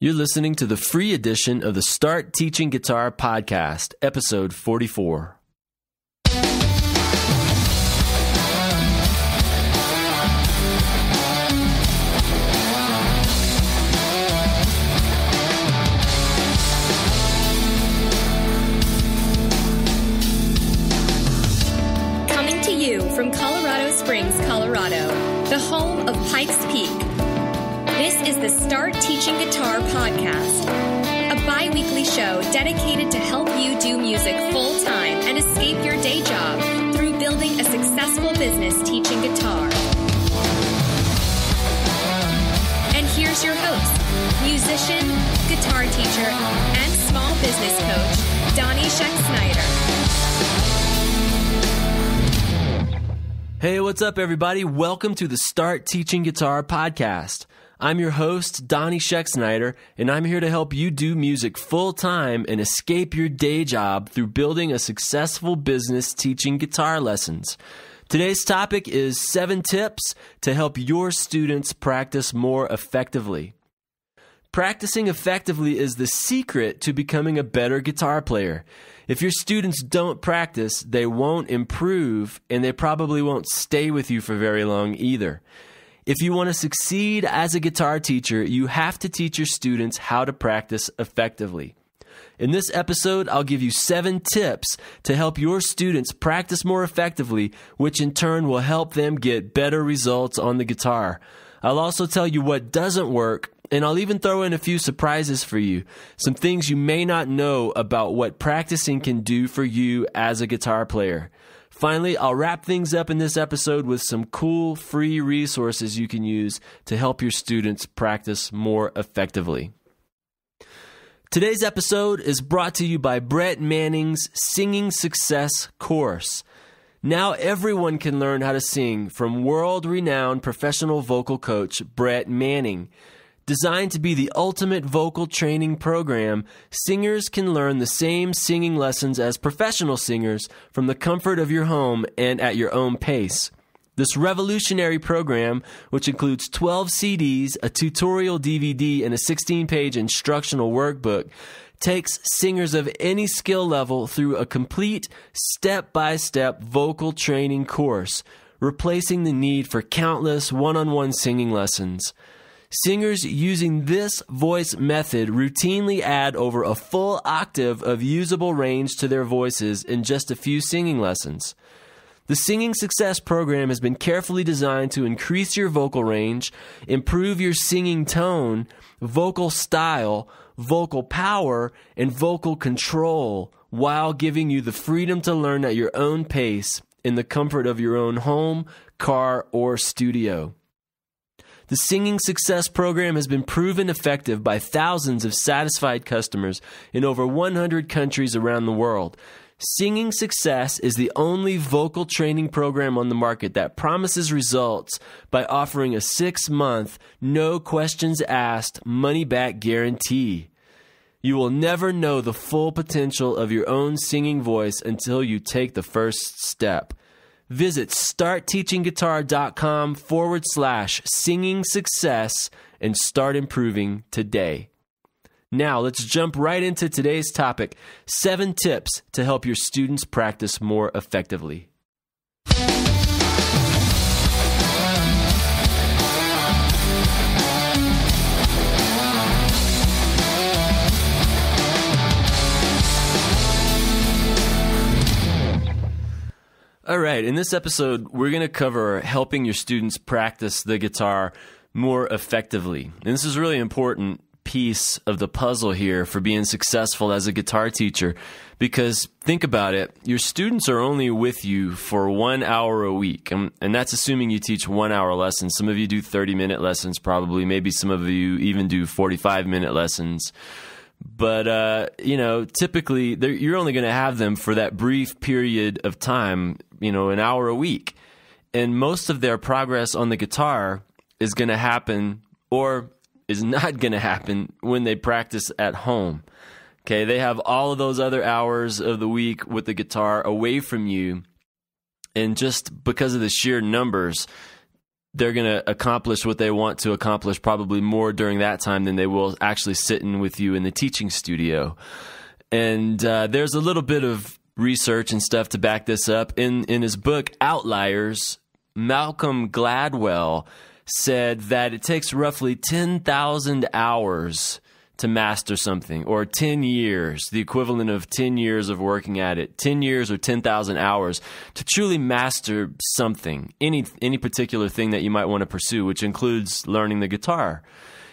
You're listening to the free edition of the Start Teaching Guitar podcast, episode 44. Coming to you from Colorado Springs, Colorado, the home of Pikes Peak. This is the Start Teaching Guitar podcast, a bi-weekly show dedicated to help you do music full-time and escape your day job through building a successful business teaching guitar. And here's your host, musician, guitar teacher, and small business coach, Donnie Scheck-Snyder. Hey, what's up, everybody? Welcome to the Start Teaching Guitar podcast. I'm your host, Donnie Scheck-Snyder, and I'm here to help you do music full-time and escape your day job through building a successful business teaching guitar lessons. Today's topic is 7 tips to help your students practice more effectively. Practicing effectively is the secret to becoming a better guitar player. If your students don't practice, they won't improve, and they probably won't stay with you for very long either. If you want to succeed as a guitar teacher, you have to teach your students how to practice effectively. In this episode, I'll give you 7 tips to help your students practice more effectively, which in turn will help them get better results on the guitar. I'll also tell you what doesn't work, and I'll even throw in a few surprises for you, some things you may not know about what practicing can do for you as a guitar player. Finally, I'll wrap things up in this episode with some cool free resources you can use to help your students practice more effectively. Today's episode is brought to you by Brett Manning's Singing Success course. Now everyone can learn how to sing from world-renowned professional vocal coach Brett Manning. Designed to be the ultimate vocal training program, singers can learn the same singing lessons as professional singers from the comfort of your home and at your own pace. This revolutionary program, which includes 12 CDs, a tutorial DVD, and a 16-page instructional workbook, takes singers of any skill level through a complete step-by-step vocal training course, replacing the need for countless one-on-one singing lessons. Singers using this voice method routinely add over a full octave of usable range to their voices in just a few singing lessons. The Singing Success program has been carefully designed to increase your vocal range, improve your singing tone, vocal style, vocal power, and vocal control, while giving you the freedom to learn at your own pace in the comfort of your own home, car, or studio. The Singing Success program has been proven effective by thousands of satisfied customers in over 100 countries around the world. Singing Success is the only vocal training program on the market that promises results by offering a 6-month, no questions asked, money-back guarantee. You will never know the full potential of your own singing voice until you take the first step. Visit startteachingguitar.com/singing success and start improving today. Now, let's jump right into today's topic, 7 tips to help your students practice more effectively. All right, in this episode, we're going to cover helping your students practice the guitar more effectively. And this is a really important piece of the puzzle here for being successful as a guitar teacher, because think about it, your students are only with you for 1 hour a week, and that's assuming you teach 1-hour lessons. Some of you do 30-minute lessons probably, maybe some of you even do 45-minute lessons. But, typically, you're only going to have them for that brief period of time, an hour a week. And most of their progress on the guitar is going to happen, or is not going to happen, when they practice at home. Okay, they have all of those other hours of the week with the guitar away from you. And just because of the sheer numbers, they're going to accomplish what they want to accomplish probably more during that time than they will actually sitting with you in the teaching studio. And there's a little bit of research and stuff to back this up. In his book, Outliers, Malcolm Gladwell said that it takes roughly 10,000 hours to master something, or 10 years, the equivalent of 10 years of working at it, 10 years or 10,000 hours to truly master something, any particular thing that you might want to pursue, which includes learning the guitar.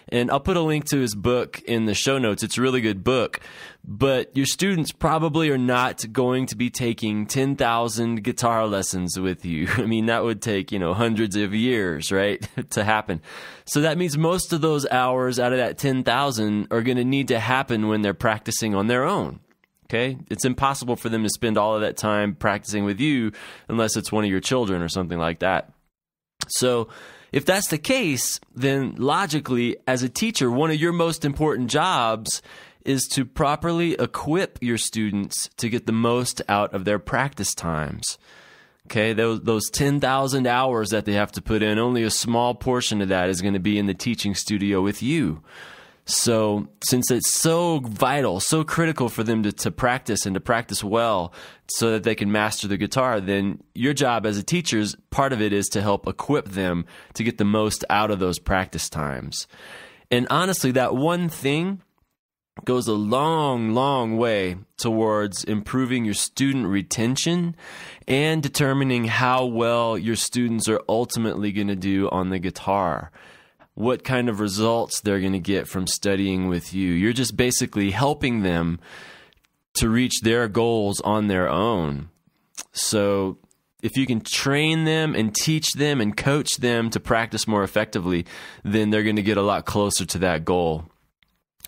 And I'll put a link to his book in the show notes. It's a really good book. But your students probably are not going to be taking 10,000 guitar lessons with you. I mean, that would take, hundreds of years, right, to happen. So that means most of those hours out of that 10,000 are going to need to happen when they're practicing on their own. Okay? It's impossible for them to spend all of that time practicing with you unless it's one of your children or something like that. So if that's the case, then logically, as a teacher, one of your most important jobs is to properly equip your students to get the most out of their practice times. Okay, those 10,000 hours that they have to put in, only a small portion of that is going to be in the teaching studio with you. So since it's so vital, so critical for them to practice and to practice well so that they can master the guitar, then your job as a teacher, part of it is to help equip them to get the most out of those practice times. And honestly, that one thing goes a long, long way towards improving your student retention and determining how well your students are ultimately going to do on the guitar. What kind of results they're going to get from studying with you. You're just basically helping them to reach their goals on their own. So if you can train them and teach them and coach them to practice more effectively, then they're going to get a lot closer to that goal.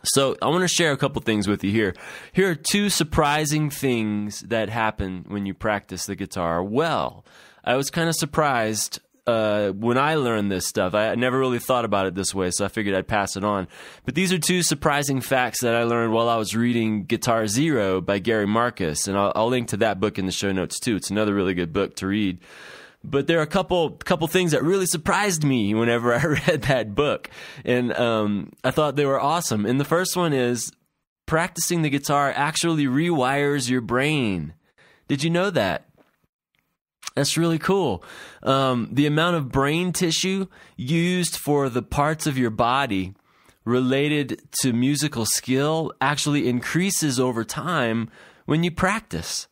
So I want to share a couple things with you here. Here are two surprising things that happen when you practice the guitar well. I was kind of surprised when I learned this stuff. I never really thought about it this way, so I figured I'd pass it on. But these are two surprising facts that I learned while I was reading Guitar Zero by Gary Marcus, and I'll link to that book in the show notes too. It's another really good book to read. But there are a couple things that really surprised me whenever I read that book, and I thought they were awesome. And the first one is practicing the guitar actually rewires your brain. Did you know that? That's really cool. The amount of brain tissue used for the parts of your body related to musical skill actually increases over time when you practice.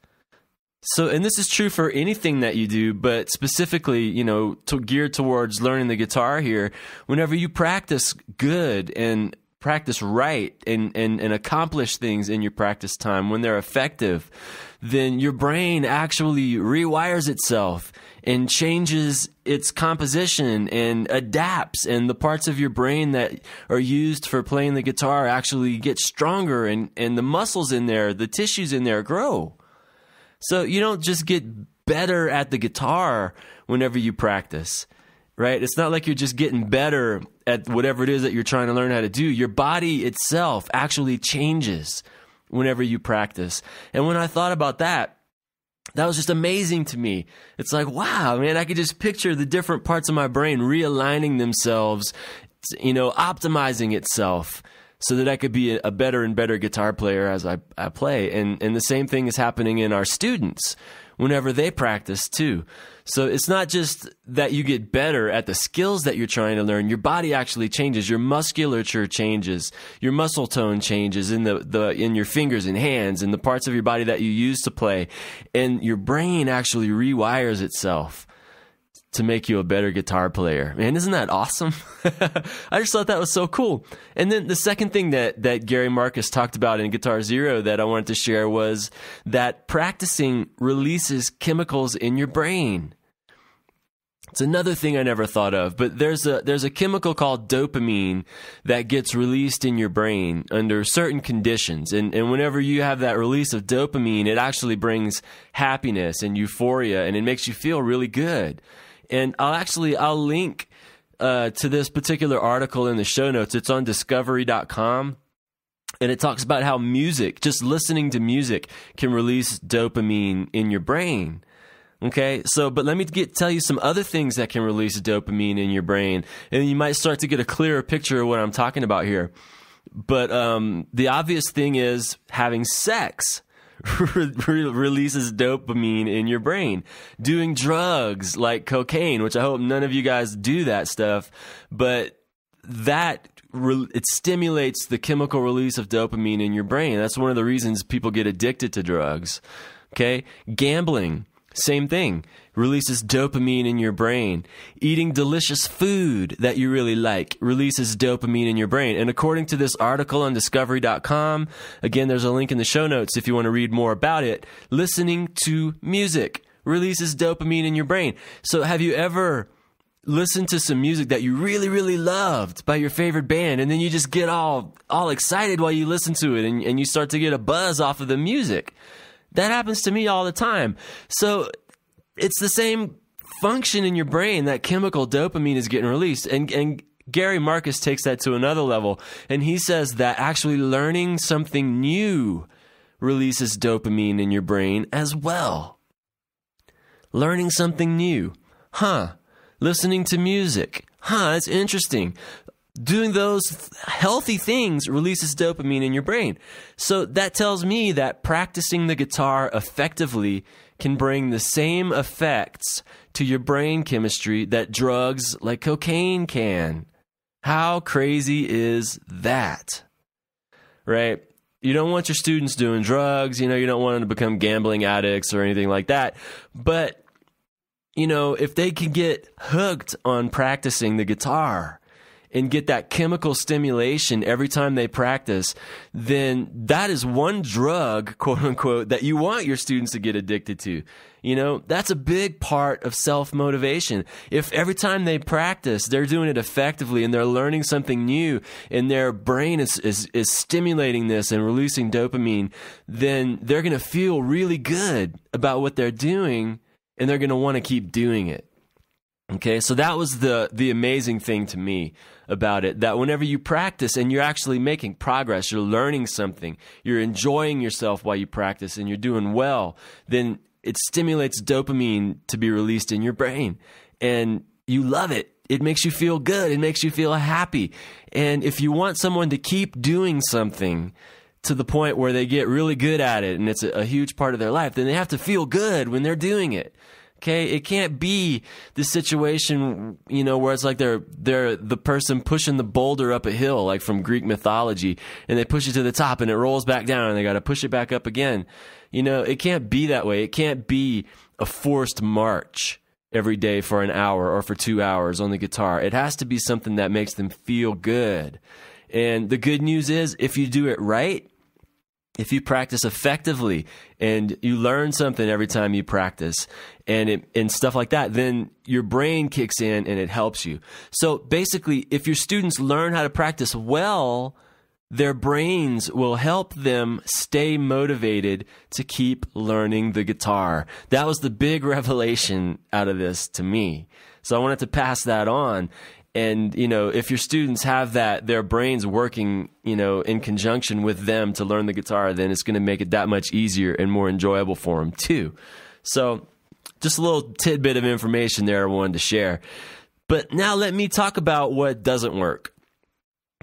So, and this is true for anything that you do, but specifically, geared towards learning the guitar here, whenever you practice good and practice right and accomplish things in your practice time, when they're effective, then your brain actually rewires itself and changes its composition and adapts, and the parts of your brain that are used for playing the guitar actually get stronger, and the muscles in there, the tissues in there grow. So you don't just get better at the guitar whenever you practice, right? It's not like you're just getting better at whatever it is that you're trying to learn how to do. Your body itself actually changes whenever you practice. And when I thought about that, that was just amazing to me. It's like, wow, man, I could just picture the different parts of my brain realigning themselves, optimizing itself, so that I could be a better and better guitar player as I play. And the same thing is happening in our students whenever they practice too. So it's not just that you get better at the skills that you're trying to learn. Your body actually changes. Your musculature changes. Your muscle tone changes in in your fingers and hands and the parts of your body that you use to play. And your brain actually rewires itself to make you a better guitar player. Man, isn't that awesome? I just thought that was so cool. And then the second thing that Gary Marcus talked about in Guitar Zero that I wanted to share was that practicing releases chemicals in your brain. It's another thing I never thought of, but there's a chemical called dopamine that gets released in your brain under certain conditions. And whenever you have that release of dopamine, it actually brings happiness and euphoria, and it makes you feel really good. And I'll link to this particular article in the show notes. It's on discovery.com. And it talks about how music, just listening to music, can release dopamine in your brain. Okay, but let me tell you some other things that can release dopamine in your brain, and you might start to get a clearer picture of what I'm talking about here. But the obvious thing is having sex releases dopamine in your brain. Doing drugs like cocaine, which I hope none of you guys do that stuff, but it stimulates the chemical release of dopamine in your brain. That's one of the reasons people get addicted to drugs. Okay, gambling. Same thing, releases dopamine in your brain. Eating delicious food that you really like releases dopamine in your brain. And according to this article on discovery.com, again, there's a link in the show notes if you want to read more about it, listening to music releases dopamine in your brain. So have you ever listened to some music that you really, really loved by your favorite band, and then you just get all excited while you listen to it, and you start to get a buzz off of the music? That happens to me all the time. So it's the same function in your brain. That chemical dopamine is getting released. And Gary Marcus takes that to another level. And he says that actually learning something new releases dopamine in your brain as well. Learning something new. Listening to music. That's interesting. Doing those healthy things releases dopamine in your brain. So that tells me that practicing the guitar effectively can bring the same effects to your brain chemistry that drugs like cocaine can. How crazy is that? Right? You don't want your students doing drugs. You don't want them to become gambling addicts or anything like that. But, if they can get hooked on practicing the guitar and get that chemical stimulation every time they practice, then that is one drug, quote unquote, that you want your students to get addicted to. That's a big part of self-motivation. If every time they practice, they're doing it effectively and they're learning something new and their brain is stimulating this and releasing dopamine, then they're going to feel really good about what they're doing and they're going to want to keep doing it. Okay, so that was the amazing thing to me about it, that whenever you practice and you're actually making progress, you're learning something, you're enjoying yourself while you practice and you're doing well, then it stimulates dopamine to be released in your brain. And you love it. It makes you feel good. It makes you feel happy. And if you want someone to keep doing something to the point where they get really good at it and it's a huge part of their life, then they have to feel good when they're doing it. Okay, it can't be the situation, where it's like they're the person pushing the boulder up a hill, like from Greek mythology, and they push it to the top and it rolls back down and they got to push it back up again. It can't be that way. It can't be a forced march every day for an hour or for 2 hours on the guitar. It has to be something that makes them feel good. And the good news is, if you do it right, if you practice effectively and you learn something every time you practice and stuff like that, then your brain kicks in and it helps you. So basically, if your students learn how to practice well, their brains will help them stay motivated to keep learning the guitar. That was the big revelation out of this to me. So I wanted to pass that on. And, if your students have their brains working, in conjunction with them to learn the guitar, then it's going to make it that much easier and more enjoyable for them too. So just a little tidbit of information there I wanted to share. But now let me talk about what doesn't work.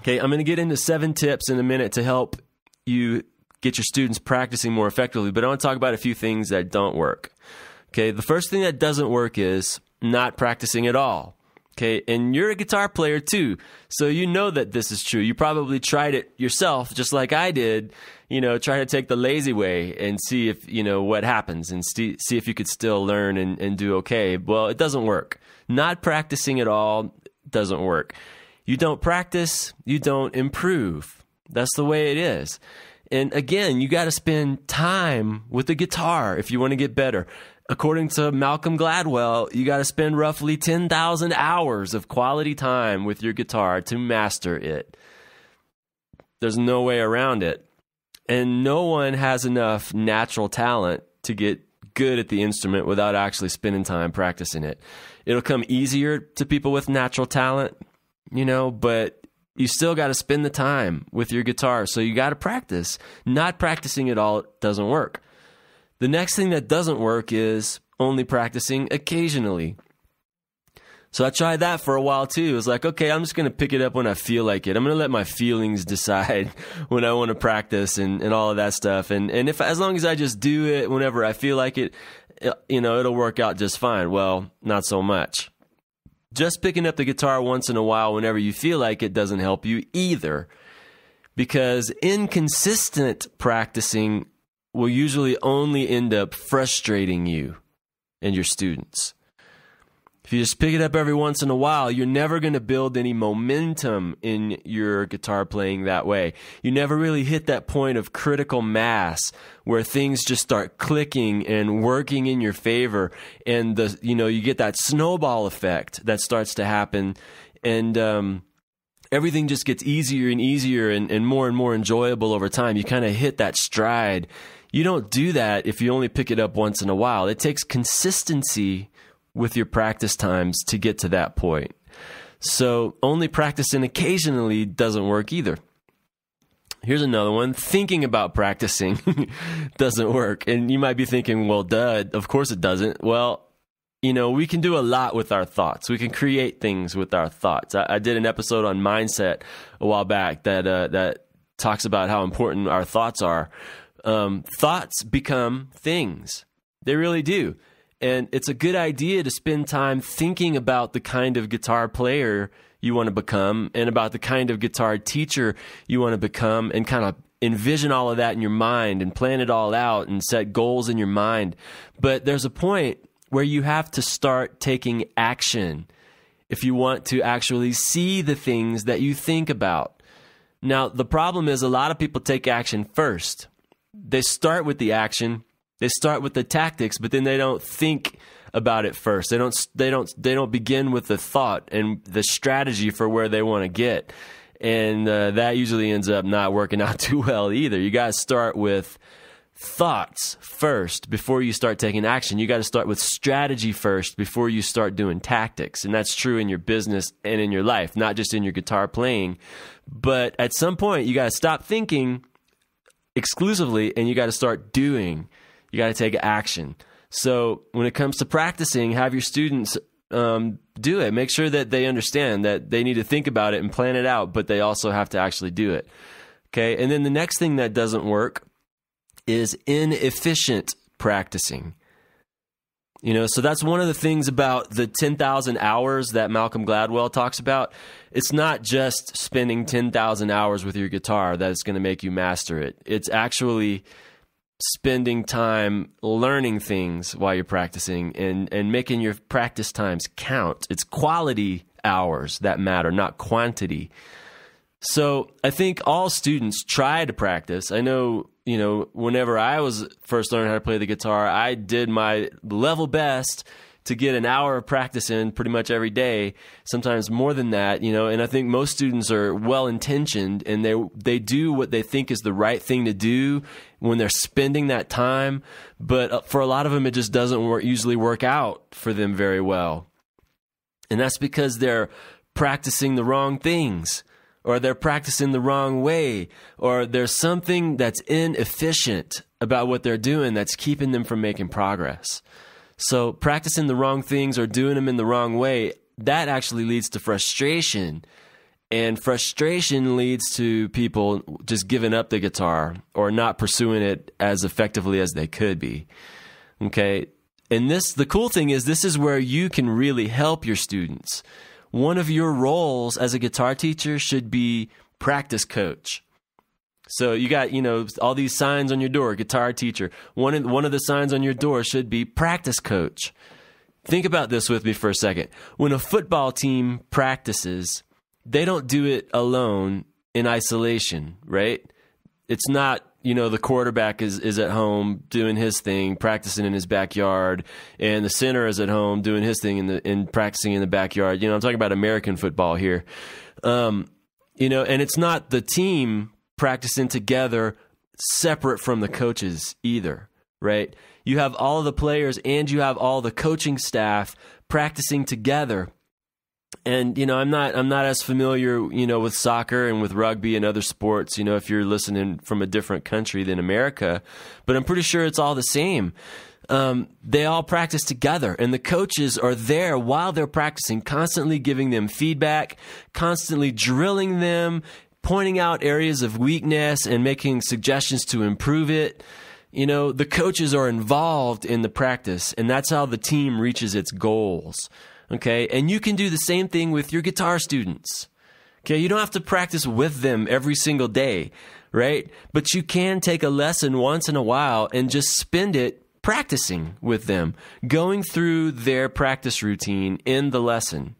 Okay, I'm going to get into 7 tips in a minute to help you get your students practicing more effectively. But I want to talk about a few things that don't work. Okay, the first thing that doesn't work is not practicing at all. Okay, and you're a guitar player too, so you know that this is true. You probably tried it yourself, just like I did, try to take the lazy way and see if, what happens and see if you could still learn and do okay. Well, it doesn't work. Not practicing at all doesn't work. You don't practice, you don't improve. That's the way it is. And again, you got to spend time with the guitar if you want to get better. According to Malcolm Gladwell, you got to spend roughly 10,000 hours of quality time with your guitar to master it. There's no way around it. And no one has enough natural talent to get good at the instrument without actually spending time practicing it. It'll come easier to people with natural talent, but you still got to spend the time with your guitar. So you got to practice. Not practicing at all doesn't work. The next thing that doesn't work is only practicing occasionally. So I tried that for a while too. It was like, okay, I'm just going to pick it up when I feel like it. I'm going to let my feelings decide when I want to practice and all of that stuff. And if, as long as I just do it whenever I feel like it, it'll work out just fine. Well, not so much. Just picking up the guitar once in a while whenever you feel like it doesn't help you either, because inconsistent practicing will usually only end up frustrating you and your students. If you just pick it up every once in a while, you're never going to build any momentum in your guitar playing that way. You never really hit that point of critical mass where things just start clicking and working in your favor, and you get that snowball effect that starts to happen, and everything just gets easier and easier and more enjoyable over time. You kind of hit that stride. You don't do that if you only pick it up once in a while. It takes consistency with your practice times to get to that point. So only practicing occasionally doesn't work either. Here's another one. Thinking about practicing doesn't work. And you might be thinking, well, duh, of course it doesn't. Well, we can do a lot with our thoughts. We can create things with our thoughts. I did an episode on mindset a while back that talks about how important our thoughts are. Thoughts become things. They really do. And it's a good idea to spend time thinking about the kind of guitar player you want to become and about the kind of guitar teacher you want to become, and kind of envision all of that in your mind and plan it all out and set goals in your mind. But there's a point where you have to start taking action if you want to actually see the things that you think about. Now, the problem is a lot of people take action first. They start with the action. They start with the tactics, but then they don't think about it first. They don't begin with the thought and the strategy for where they want to get, and that usually ends up not working out too well either. You got to start with thoughts first before you start taking action. You got to start with strategy first before you start doing tactics, and that's true in your business and in your life, not just in your guitar playing. But at some point, you got to stop thinking exclusively, and you got to start doing. You got to take action. So when it comes to practicing, have your students do it. Make sure that they understand that they need to think about it and plan it out, but they also have to actually do it. Okay. And then the next thing that doesn't work is inefficient practicing. So that's one of the things about the 10,000 hours that Malcolm Gladwell talks about. It's not just spending 10,000 hours with your guitar that's going to make you master it. It's actually spending time learning things while you're practicing and making your practice times count. It's quality hours that matter, not quantity. So I think all students try to practice. I know, whenever I was first learning how to play the guitar, I did my level best to get an hour of practice in pretty much every day, sometimes more than that, and I think most students are well-intentioned, and they do what they think is the right thing to do when they're spending that time, but for a lot of them, it just doesn't usually work out for them very well. And that's because they're practicing the wrong things, or they're practicing the wrong way, or there's something that's inefficient about what they're doing that's keeping them from making progress. So practicing the wrong things or doing them in the wrong way, that actually leads to frustration. And frustration leads to people just giving up the guitar or not pursuing it as effectively as they could be. Okay? And the cool thing is, this is where you can really help your students. One of your roles as a guitar teacher should be practice coach. So you got, all these signs on your door, guitar teacher. One of the signs on your door should be practice coach. Think about this with me for a second. When a football team practices, they don't do it alone in isolation, right? It's not, the quarterback is at home doing his thing, practicing in his backyard, and the center is at home doing his thing and practicing in the backyard. I'm talking about American football here. And it's not the team practicing together separate from the coaches either, right? You have all of the players and you have all the coaching staff practicing together. And, I'm not as familiar, with soccer and with rugby and other sports, if you're listening from a different country than America, but I'm pretty sure it's all the same. they all practice together, and the coaches are there while they're practicing, constantly giving them feedback, constantly drilling them, pointing out areas of weakness and making suggestions to improve it. You know, the coaches are involved in the practice, and that's how the team reaches its goals. Okay, and you can do the same thing with your guitar students. Okay, you don't have to practice with them every single day, right? But you can take a lesson once in a while and just spend it practicing with them, going through their practice routine in the lesson.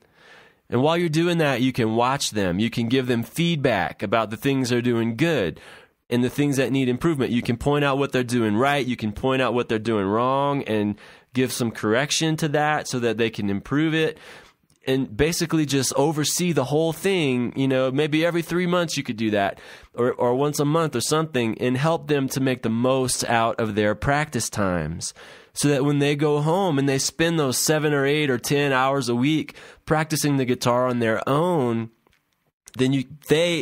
And while you're doing that, you can watch them. You can give them feedback about the things they're doing good and the things that need improvement. You can point out what they're doing right. You can point out what they're doing wrong and give some correction to that so that they can improve it. And basically just oversee the whole thing. You know, maybe every 3 months you could do that, or once a month or something, and help them to make the most out of their practice times, so that when they go home and they spend those 7 or 8 or 10 hours a week practicing the guitar on their own, then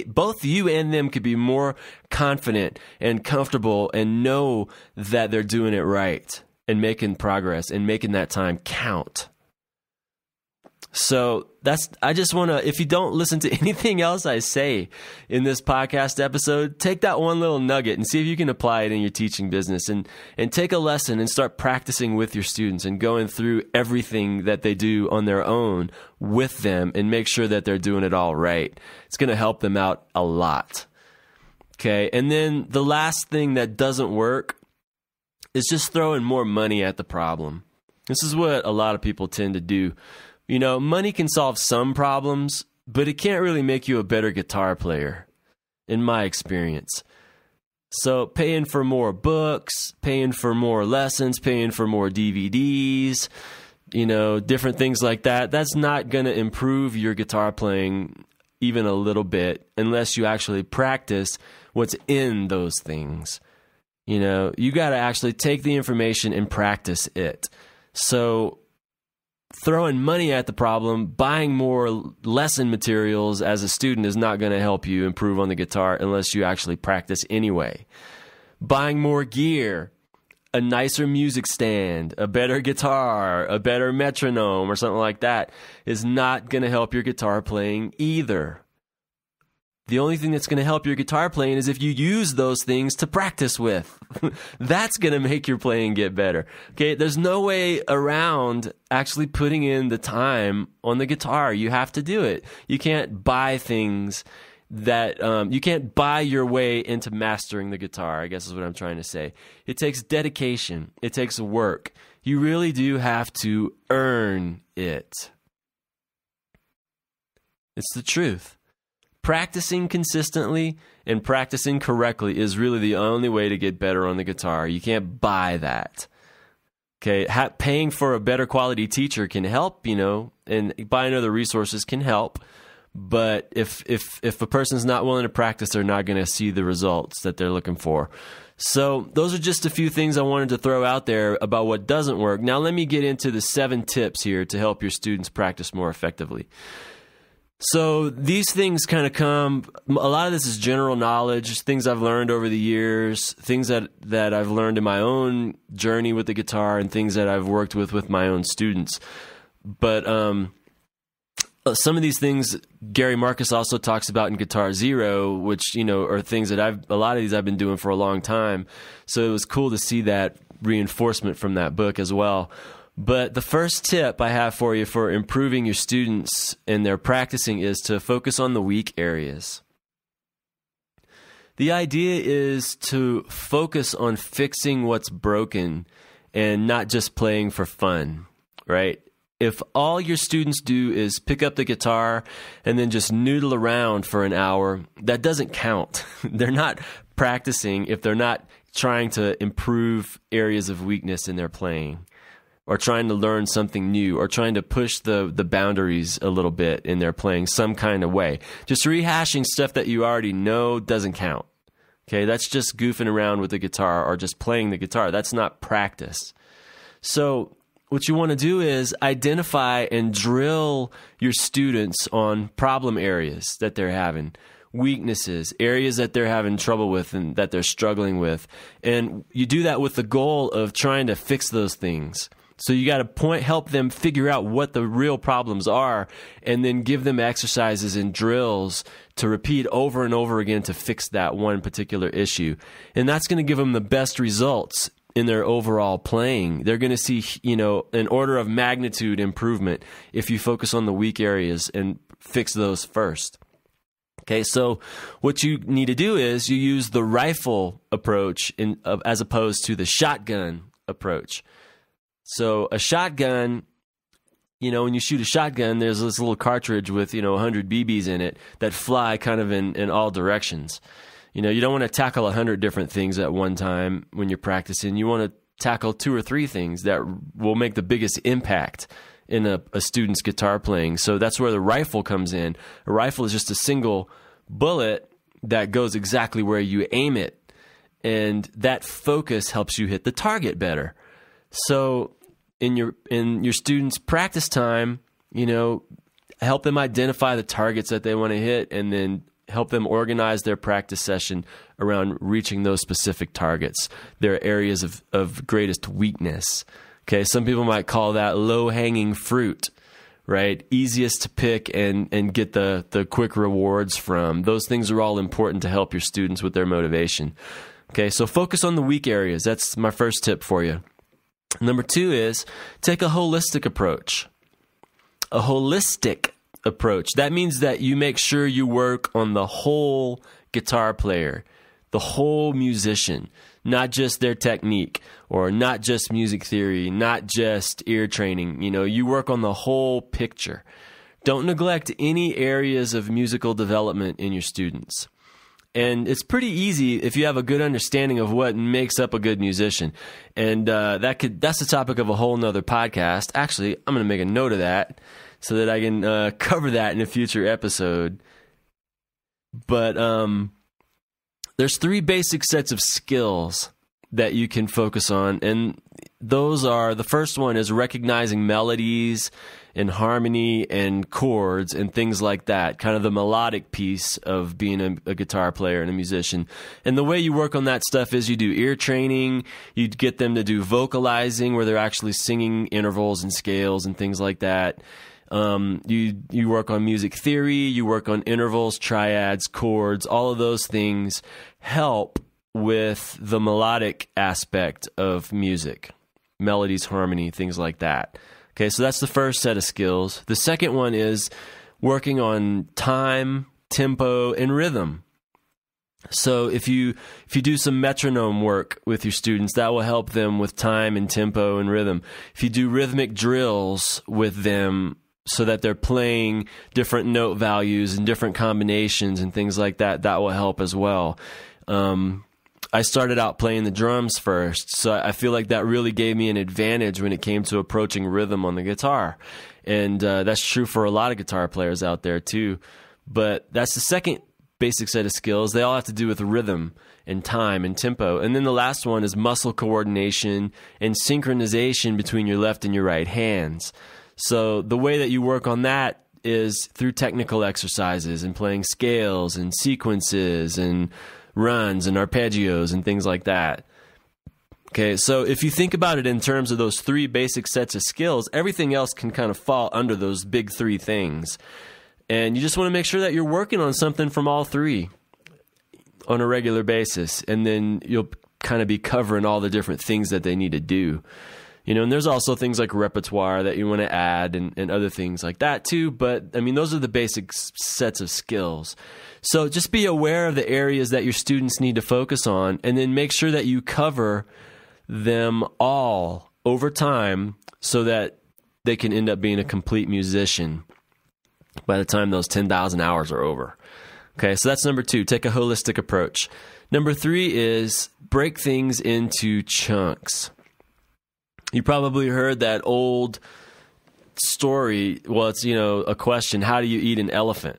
both you and them could be more confident and comfortable and know that they're doing it right and making progress and making that time count. So I just want to, if you don't listen to anything else I say in this podcast episode, take that one little nugget and see if you can apply it in your teaching business, and take a lesson and start practicing with your students and going through everything that they do on their own with them and make sure that they're doing it all right. It's going to help them out a lot. Okay. And then the last thing that doesn't work is just throwing more money at the problem. This is what a lot of people tend to do. You know, money can solve some problems, but it can't really make you a better guitar player, in my experience. So paying for more books, paying for more lessons, paying for more DVDs, you know, different things like that, that's not going to improve your guitar playing even a little bit unless you actually practice what's in those things. You know, you got to actually take the information and practice it. So throwing money at the problem, buying more lesson materials as a student is not going to help you improve on the guitar unless you actually practice anyway. Buying more gear, a nicer music stand, a better guitar, a better metronome, or something like that is not going to help your guitar playing either. The only thing that's going to help your guitar playing is if you use those things to practice with. That's going to make your playing get better. Okay, there's no way around actually putting in the time on the guitar. You have to do it. You can't buy things that you can't buy your way into mastering the guitar, I guess is what I'm trying to say. It takes dedication. It takes work. You really do have to earn it. It's the truth. Practicing consistently and practicing correctly is really the only way to get better on the guitar. You can't buy that. Okay, paying for a better quality teacher can help, you know, and buying other resources can help. But if a person's not willing to practice, they're not going to see the results that they're looking for. So those are just a few things I wanted to throw out there about what doesn't work. Now let me get into the 7 tips here to help your students practice more effectively. So these things kind of come, a lot of this is general knowledge, things I've learned over the years, things that I've learned in my own journey with the guitar, and things that I've worked with my own students. But some of these things Gary Marcus also talks about in Guitar Zero, which, you know, are things that a lot of these I've been doing for a long time. So it was cool to see that reinforcement from that book as well. But the first tip I have for you for improving your students in their practicing is to focus on the weak areas. The idea is to focus on fixing what's broken and not just playing for fun, right? If all your students do is pick up the guitar and then just noodle around for an hour, that doesn't count. They're not practicing if they're not trying to improve areas of weakness in their playing, or trying to learn something new, or trying to push the boundaries a little bit in their playing some kind of way. Just rehashing stuff that you already know doesn't count. Okay, that's just goofing around with the guitar or just playing the guitar. That's not practice. So what you want to do is identify and drill your students on problem areas that they're having. weaknesses, areas that they're having trouble with and that they're struggling with. And you do that with the goal of trying to fix those things. So you got to help them figure out what the real problems are, and then give them exercises and drills to repeat over and over again to fix that one particular issue. And that's going to give them the best results in their overall playing. They're going to see, an order of magnitude improvement if you focus on the weak areas and fix those first. Okay, so what you need to do is you use the rifle approach as opposed to the shotgun approach. So a shotgun, when you shoot a shotgun, there's this little cartridge with, 100 BBs in it that fly kind of in all directions. You don't want to tackle 100 different things at one time when you're practicing. You want to tackle 2 or 3 things that will make the biggest impact in a student's guitar playing. So that's where the rifle comes in. A rifle is just a single bullet that goes exactly where you aim it. And that focus helps you hit the target better. So in your students' practice time, help them identify the targets that they want to hit, and then help them organize their practice session around reaching those specific targets, their areas of greatest weakness. Okay, some people might call that low-hanging fruit, right? Easiest to pick and get the quick rewards from. Those things are all important to help your students with their motivation. Okay, so focus on the weak areas. That's my first tip for you. Number 2 is take a holistic approach. A holistic approach. That means that you make sure you work on the whole guitar player, the whole musician, not just their technique, or not just music theory, not just ear training. You work on the whole picture. Don't neglect any areas of musical development in your students. And it's pretty easy if you have a good understanding of what makes up a good musician. And that's the topic of a whole nother podcast. Actually, I'm going to make a note of that so that I can cover that in a future episode. But there's 3 basic sets of skills that you can focus on. And those are, the first one is recognizing melodies and harmony and chords and things like that, kind of the melodic piece of being a guitar player and a musician. And the way you work on that stuff is you do ear training, you get them to do vocalizing where they're actually singing intervals and scales and things like that. You work on music theory, you work on intervals, triads, chords, all of those things help with the melodic aspect of music, melodies, harmony, things like that. Okay, so that's the first set of skills. The second one is working on time, tempo, and rhythm. So if you do some metronome work with your students, that will help them with time and tempo and rhythm. If you do rhythmic drills with them so that they're playing different note values and different combinations and things like that, that will help as well. I started out playing the drums first, so I feel like that really gave me an advantage when it came to approaching rhythm on the guitar. And that's true for a lot of guitar players out there too. But that's the second basic set of skills. They all have to do with rhythm and time and tempo. And then the last one is muscle coordination and synchronization between your left and your right hands. So the way that you work on that is through technical exercises and playing scales and sequences and runs and arpeggios and things like that. Okay, so if you think about it in terms of those 3 basic sets of skills, everything else can kind of fall under those big 3 things. And you just want to make sure that you're working on something from all 3 on a regular basis, and then you'll kind of be covering all the different things that they need to do. And there's also things like repertoire that you want to add and other things like that too. But, those are the basic sets of skills. So just be aware of the areas that your students need to focus on, and then make sure that you cover them all over time so that they can end up being a complete musician by the time those 10,000 hours are over. Okay, so that's number 2. Take a holistic approach. Number 3 is break things into chunks. You probably heard that old story. Well, it's, a question. How do you eat an elephant?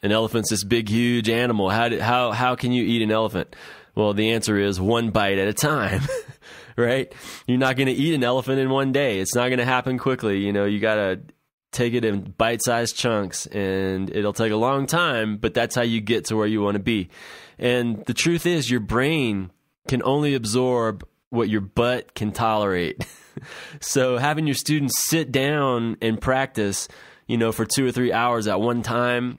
An elephant's this big, huge animal. How can you eat an elephant? Well, the answer is 1 bite at a time, right? You're not going to eat an elephant in one day. It's not going to happen quickly. You got to take it in bite-sized chunks, and it'll take a long time, but that's how you get to where you want to be. And the truth is, your brain can only absorb what your butt can tolerate. So having your students sit down and practice, for 2 or 3 hours at one time,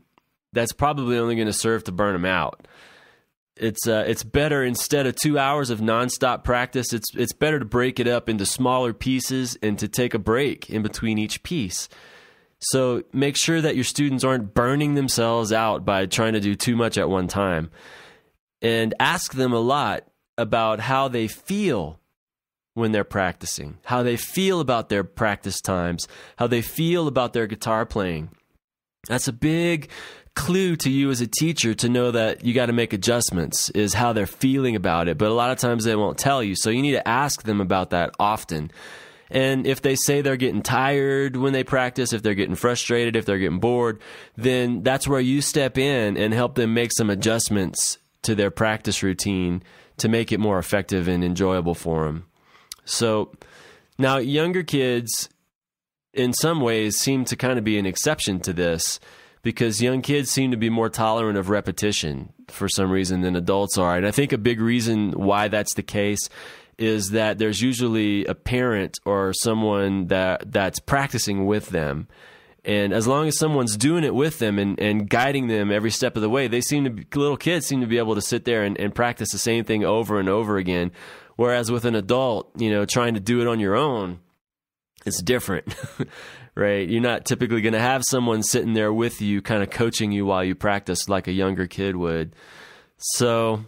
that's probably only going to serve to burn them out. It's better, instead of 2 hours of nonstop practice, it's better to break it up into smaller pieces and to take a break in between each piece. So make sure that your students aren't burning themselves out by trying to do too much at one time. And ask them a lot about how they feel when they're practicing, how they feel about their practice times, how they feel about their guitar playing. That's a big clue to you as a teacher to know that you got to make adjustments, is how they're feeling about it. But a lot of times they won't tell you. So you need to ask them about that often. And if they say they're getting tired when they practice, if they're getting frustrated, if they're getting bored, then that's where you step in and help them make some adjustments to their practice routine to make it more effective and enjoyable for them. So now younger kids in some ways seem to kind of be an exception to this, because young kids seem to be more tolerant of repetition for some reason than adults are. And I think a big reason why that's the case is that there's usually a parent or someone that's practicing with them. And as long as someone's doing it with them and guiding them every step of the way, little kids seem to be able to sit there and practice the same thing over and over again. Whereas with an adult, trying to do it on your own, it's different, right? You're not typically going to have someone sitting there with you, kind of coaching you while you practice like a younger kid would. So,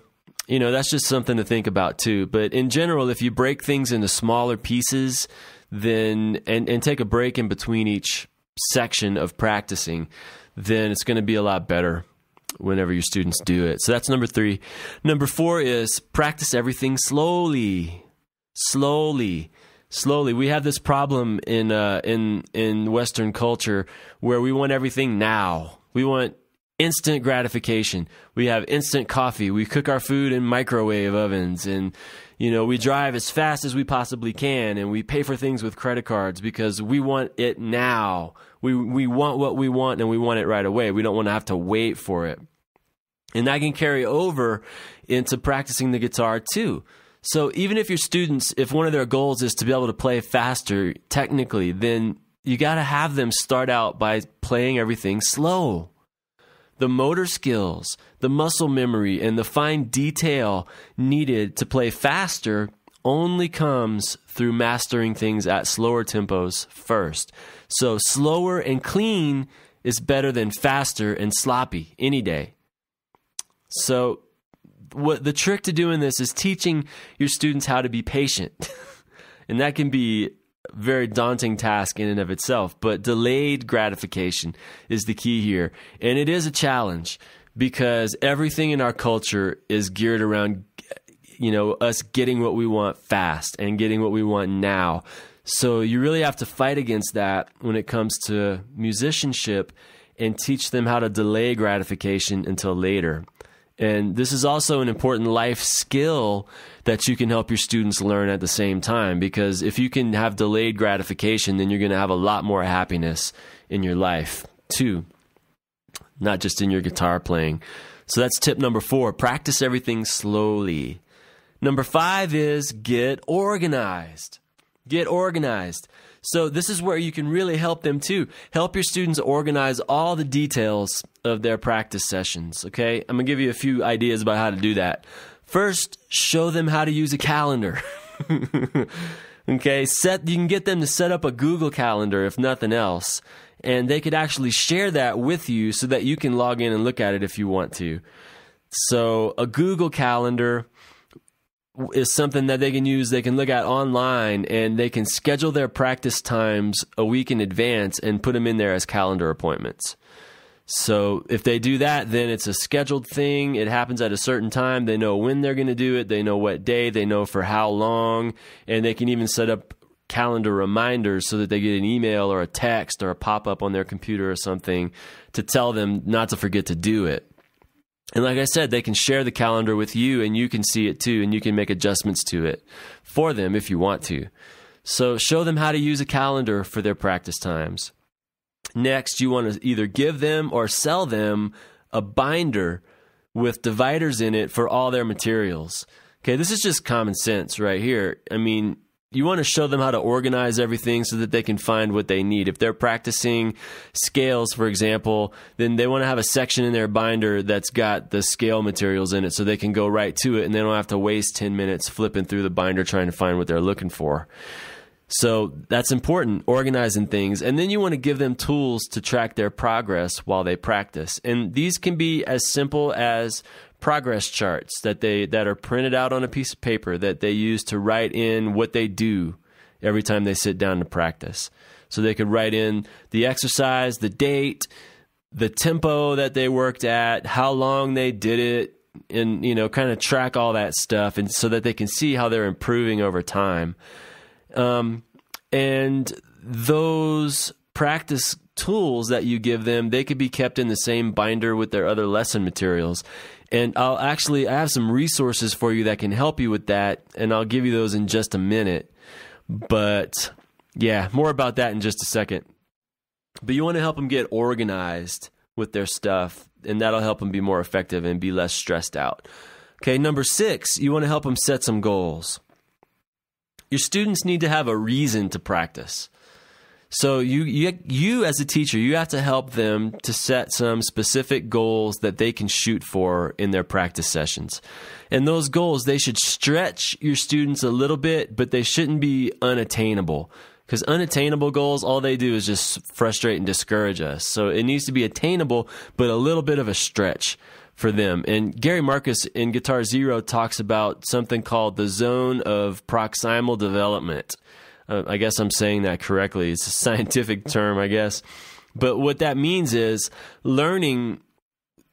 that's just something to think about too. But in general, if you break things into smaller pieces, then and take a break in between each section of practicing, then it's going to be a lot better whenever your students do it. So that's number 3. Number 4 is practice everything slowly. Slowly. We have this problem in Western culture where we want everything now. We want instant gratification. We have instant coffee. We cook our food in microwave ovens, and we drive as fast as we possibly can, and we pay for things with credit cards because we want it now. We want what we want, and we want it right away. We don't want to have to wait for it. And that can carry over into practicing the guitar too. So even if your students, if one of their goals is to be able to play faster technically, then you got to have them start out by playing everything slow. The motor skills, the muscle memory, and the fine detail needed to play faster only comes through mastering things at slower tempos first. So slower and clean is better than faster and sloppy any day. So what the trick to doing this is teaching your students how to be patient. And that can be a very daunting task in and of itself, but delayed gratification is the key here. And it is a challenge because everything in our culture is geared around, us getting what we want fast and getting what we want now. So you really have to fight against that when it comes to musicianship and teach them how to delay gratification until later. And this is also an important life skill that you can help your students learn at the same time, because if you can have delayed gratification, then you're going to have a lot more happiness in your life too, not just in your guitar playing. So that's tip number 4, practice everything slowly. Number 5 is get organized. Get organized. So this is where you can really help them too. Help your students organize all the details of their practice sessions, okay? I'm going to give you a few ideas about how to do that. First, show them how to use a calendar. Okay, you can get them to set up a Google Calendar if nothing else, and they could actually share that with you so that you can log in and look at it if you want to. So a Google Calendar is something that they can use, they can look at online, and they can schedule their practice times a week in advance and put them in there as calendar appointments. So if they do that, then it's a scheduled thing. It happens at a certain time. They know when they're going to do it. They know what day. They know for how long. And they can even set up calendar reminders so that they get an email or a text or a pop-up on their computer or something to tell them not to forget to do it. And like I said, they can share the calendar with you, and you can see it too, and you can make adjustments to it for them if you want to. So show them how to use a calendar for their practice times. Next, you want to either give them or sell them a binder with dividers in it for all their materials. Okay, this is just common sense right here. I mean, you want to show them how to organize everything so that they can find what they need. If they're practicing scales, for example, then they want to have a section in their binder that's got the scale materials in it so they can go right to it and they don't have to waste 10 minutes flipping through the binder trying to find what they're looking for. So that's important, organizing things. And then you want to give them tools to track their progress while they practice. And these can be as simple as progress charts that are printed out on a piece of paper that they use to write in what they do every time they sit down to practice. So they could write in the exercise, the date, the tempo that they worked at, how long they did it, and kind of track all that stuff, and so that they can see how they're improving over time. And those practice tools that you give them, they could be kept in the same binder with their other lesson materials. And I have some resources for you that can help you with that, and I'll give you those in just a minute. But yeah, more about that in just a second. But you want to help them get organized with their stuff, and that'll help them be more effective and be less stressed out. Okay, number 6, you want to help them set some goals. Your students need to have a reason to practice. So you as a teacher, you have to help them to set some specific goals that they can shoot for in their practice sessions. And those goals, they should stretch your students a little bit, but they shouldn't be unattainable. Because unattainable goals, all they do is just frustrate and discourage us. So it needs to be attainable, but a little bit of a stretch for them. And Gary Marcus in Guitar Zero talks about something called the zone of proximal development. I guess I'm saying that correctly. It's a scientific term, I guess. But what that means is learning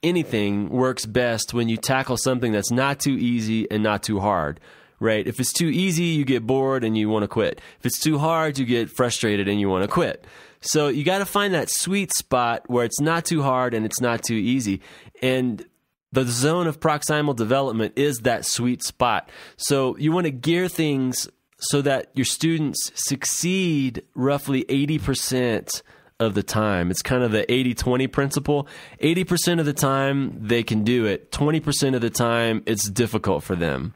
anything works best when you tackle something that's not too easy and not too hard, right? If it's too easy, you get bored and you want to quit. If it's too hard, you get frustrated and you want to quit. So you got to find that sweet spot where it's not too hard and it's not too easy. And the zone of proximal development is that sweet spot. So you want to gear things so that your students succeed roughly 80% of the time. It's kind of the 80-20 principle. 80% of the time they can do it. 20% of the time it's difficult for them.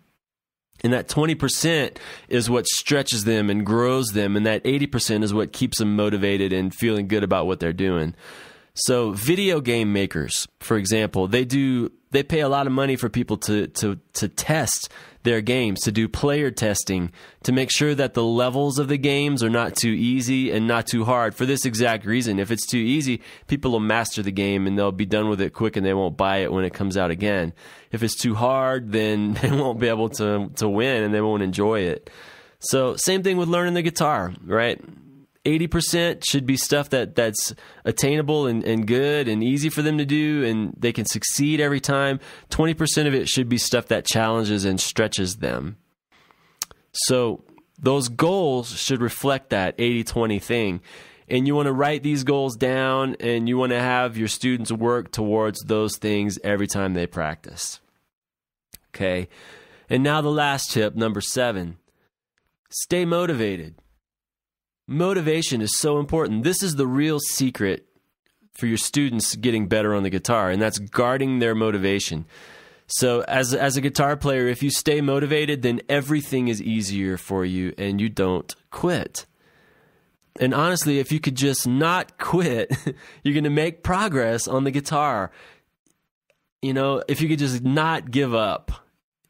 And that 20% is what stretches them and grows them. And that 80% is what keeps them motivated and feeling good about what they're doing. So video game makers, for example, they pay a lot of money for people to test their games, to do player testing, to make sure that the levels of the games are not too easy and not too hard for this exact reason. If it's too easy, people will master the game and they'll be done with it quick and they won't buy it when it comes out again. If it's too hard, then they won't be able to win and they won't enjoy it. So same thing with learning the guitar, right? 80% should be stuff that's attainable and good and easy for them to do, and they can succeed every time. 20% of it should be stuff that challenges and stretches them. So those goals should reflect that 80-20 thing. And you want to write these goals down, and you want to have your students work towards those things every time they practice. Okay? And now the last tip, number 7. Stay motivated. Motivation is so important. This is the real secret for your students getting better on the guitar, and that's guarding their motivation. So as a guitar player, if you stay motivated, then everything is easier for you and you don't quit. And honestly, if you could just not quit, you're going to make progress on the guitar. If you could just not give up.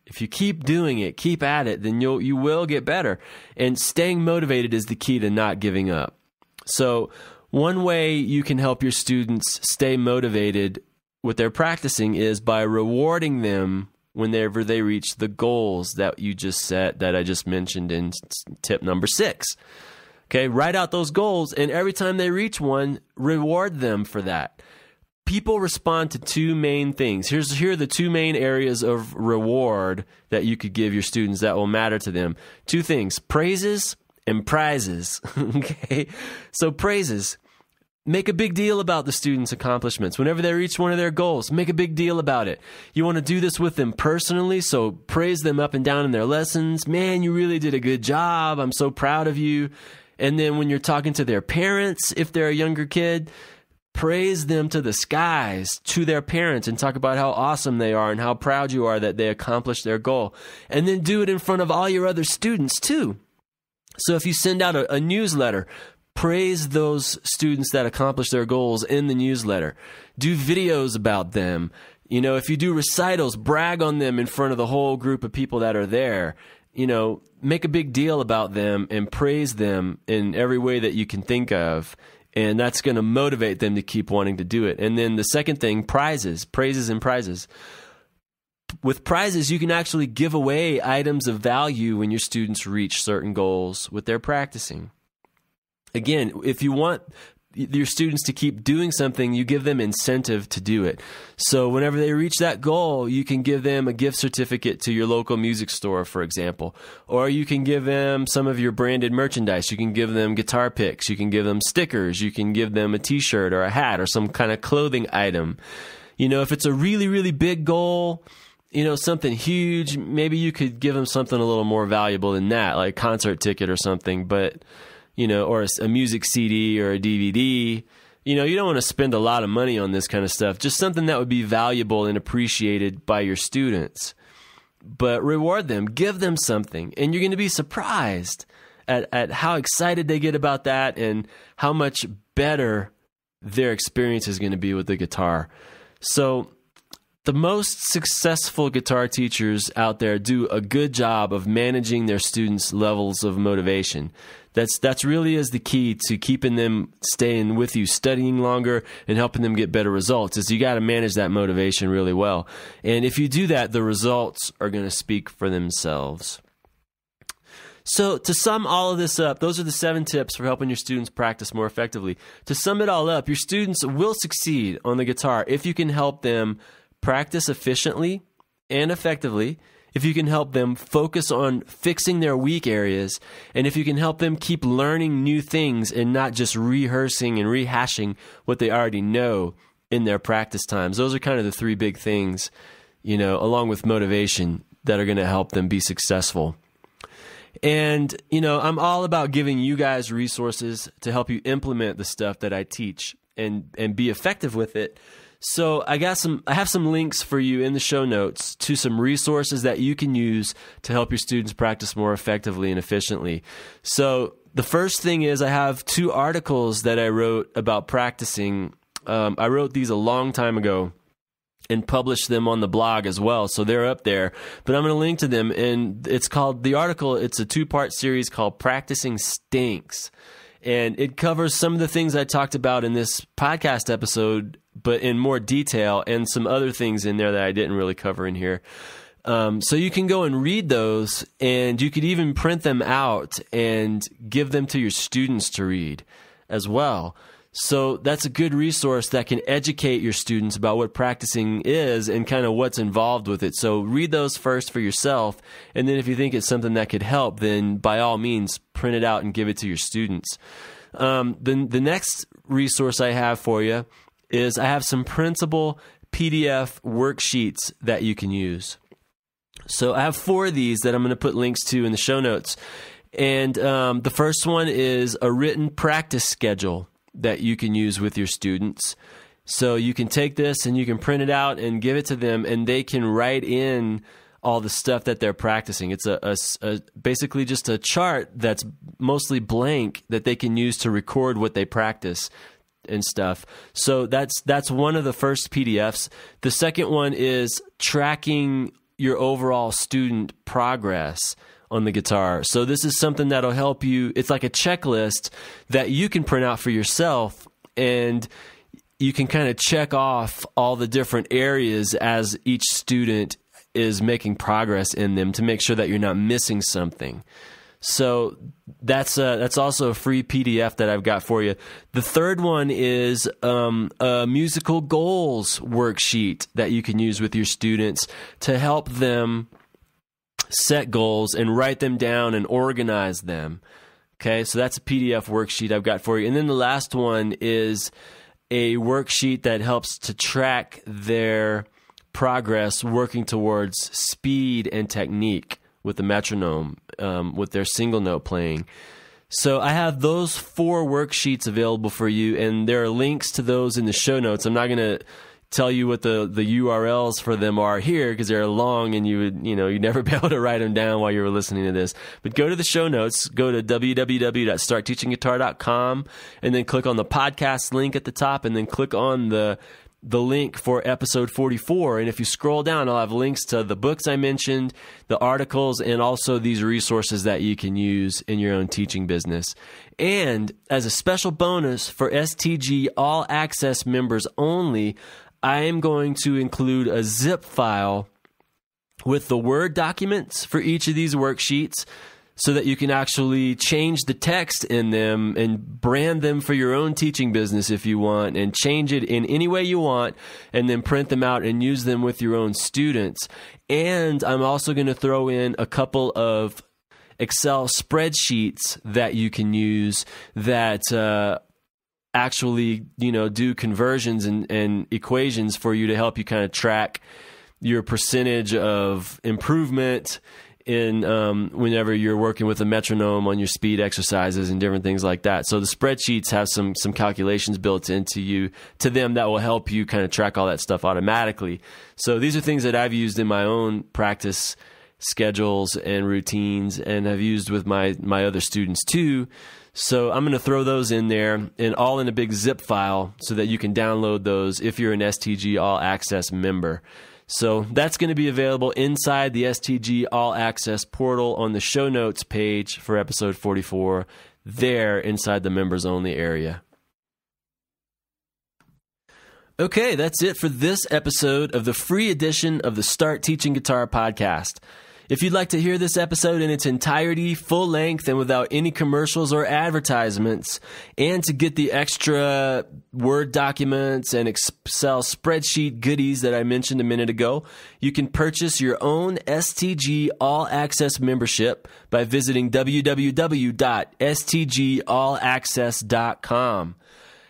If you keep doing it, keep at it, then you will get better. And staying motivated is the key to not giving up. So one way you can help your students stay motivated with their practicing is by rewarding them whenever they reach the goals that you just set, that I just mentioned in tip number 6. Okay, write out those goals, and every time they reach one, reward them for that. People respond to 2 main things. Here are the 2 main areas of reward that you could give your students that will matter to them. 2 things, praises and prizes. Okay? So praises. Make a big deal about the students' accomplishments. Whenever they reach one of their goals, make a big deal about it. You want to do this with them personally, so praise them up and down in their lessons. Man, you really did a good job. I'm so proud of you. And then when you're talking to their parents, if they're a younger kid, praise them to the skies to their parents and talk about how awesome they are and how proud you are that they accomplished their goal. And then do it in front of all your other students too. So if you send out a newsletter, praise those students that accomplish their goals in the newsletter. Do videos about them. You know, if you do recitals, brag on them in front of the whole group of people that are there. You know, make a big deal about them and praise them in every way that you can think of. And that's going to motivate them to keep wanting to do it. And then the second thing, prizes, praises and prizes. With prizes, you can actually give away items of value when your students reach certain goals with their practicing. Again, if you want your students to keep doing something, you give them incentive to do it. So whenever they reach that goal, you can give them a gift certificate to your local music store, for example. Or you can give them some of your branded merchandise. You can give them guitar picks. You can give them stickers. You can give them a t-shirt or a hat or some kind of clothing item. You know, if it's a really, really big goal, you know, something huge, maybe you could give them something a little more valuable than that, like a concert ticket or something. But you know, or a music CD or a DVD. You know, you don't want to spend a lot of money on this kind of stuff. Just something that would be valuable and appreciated by your students. But reward them, give them something, and you're going to be surprised at how excited they get about that and how much better their experience is going to be with the guitar. So the most successful guitar teachers out there do a good job of managing their students' levels of motivation. That's really is the key to keeping them staying with you, studying longer, and helping them get better results, is you got to manage that motivation really well. And if you do that, the results are going to speak for themselves. So to sum all of this up, those are the 7 tips for helping your students practice more effectively. To sum it all up, your students will succeed on the guitar if you can help them practice efficiently and effectively, if you can help them focus on fixing their weak areas, and if you can help them keep learning new things and not just rehearsing and rehashing what they already know in their practice times. Those are kind of the 3 big things, you know, along with motivation, that are going to help them be successful. And, you know, I'm all about giving you guys resources to help you implement the stuff that I teach and be effective with it. So I have some links for you in the show notes to some resources that you can use to help your students practice more effectively and efficiently. So the first thing is, I have 2 articles that I wrote about practicing. I wrote these a long time ago and published them on the blog as well, so they're up there. But I'm going to link to them, and it's a 2-part series called Practicing Stinks. And it covers some of the things I talked about in this podcast episode, but in more detail, and some other things in there that I didn't really cover in here. So you can go and read those, and you could even print them out and give them to your students to read as well. So that's a good resource that can educate your students about what practicing is and kind of what's involved with it. So read those first for yourself, and then if you think it's something that could help, then by all means, print it out and give it to your students. The next resource I have for you is I have some printable PDF worksheets that you can use. So I have 4 of these that I'm going to put links to in the show notes. And the first one is a written practice schedule that you can use with your students. So you can take this and you can print it out and give it to them, and they can write in all the stuff that they're practicing. It's basically just a chart that's mostly blank that they can use to record what they practice and stuff. So that's one of the first PDFs. The second one is tracking your overall student progress on the guitar. So this is something that'll help you. It's like a checklist that you can print out for yourself, and you can kind of check off all the different areas as each student is making progress in them to make sure that you're not missing something. So that's also a free PDF that I've got for you. The third one is a musical goals worksheet that you can use with your students to help them set goals and write them down and organize them. Okay, so that's a PDF worksheet I've got for you. And then the last one is a worksheet that helps to track their progress working towards speed and technique with the metronome, with their single note playing. So I have those 4 worksheets available for you, and there are links to those in the show notes. I'm not going to tell you what the URLs for them are here because they're long and you'd never be able to write them down while you were listening to this. But go to the show notes, go to www.startteachingguitar.com, and then click on the podcast link at the top, and then click on the link for episode 44. And if you scroll down, I'll have links to the books I mentioned, the articles, and also these resources that you can use in your own teaching business. And as a special bonus for STG All Access members only, I am going to include a zip file with the Word documents for each of these worksheets so that you can actually change the text in them and brand them for your own teaching business if you want, and change it in any way you want, and then print them out and use them with your own students. And I'm also going to throw in a couple of Excel spreadsheets that you can use that actually, do conversions and equations for you to help you kind of track your percentage of improvement in whenever you're working with a metronome on your speed exercises and different things like that. So the spreadsheets have some calculations built into them that will help you kind of track all that stuff automatically. So these are things that I've used in my own practice schedules and routines, and have used with my other students too. So I'm going to throw those in there, and all in a big zip file so that you can download those if you're an STG All Access member. So that's going to be available inside the STG All Access portal on the show notes page for episode 44, there inside the members only area. Okay, that's it for this episode of the free edition of the Start Teaching Guitar podcast. If you'd like to hear this episode in its entirety, full length, and without any commercials or advertisements, and to get the extra Word documents and Excel spreadsheet goodies that I mentioned a minute ago, you can purchase your own STG All Access membership by visiting www.stgallaccess.com.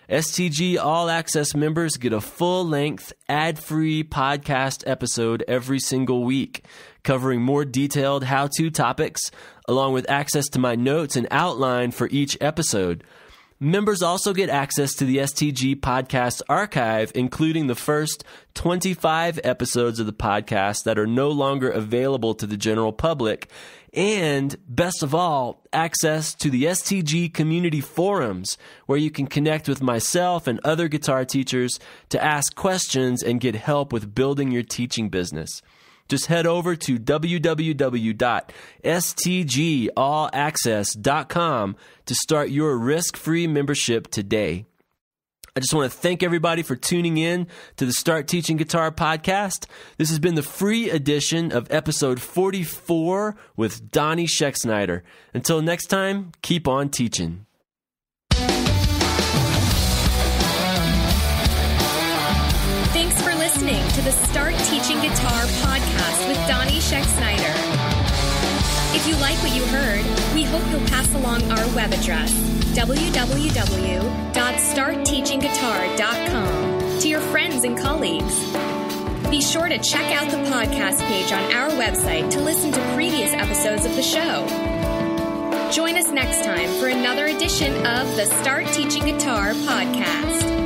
STG All Access members get a full-length, ad-free podcast episode every single week, covering more detailed how-to topics, along with access to my notes and outline for each episode. Members also get access to the STG Podcast Archive, including the first 25 episodes of the podcast that are no longer available to the general public, and, best of all, access to the STG community forums, where you can connect with myself and other guitar teachers to ask questions and get help with building your teaching business. Just head over to www.stgallaccess.com to start your risk-free membership today. I just want to thank everybody for tuning in to the Start Teaching Guitar podcast. This has been the free edition of episode 44 with Donnie Schexnayder. Until next time, keep on teaching. Thanks for listening to the Start Teaching Guitar podcast with Donnie Schexnayder. If you like what you heard, we hope you'll pass along our web address, www.startteachingguitar.com, to your friends and colleagues. Be sure to check out the podcast page on our website to listen to previous episodes of the show. Join us next time for another edition of the Start Teaching Guitar podcast.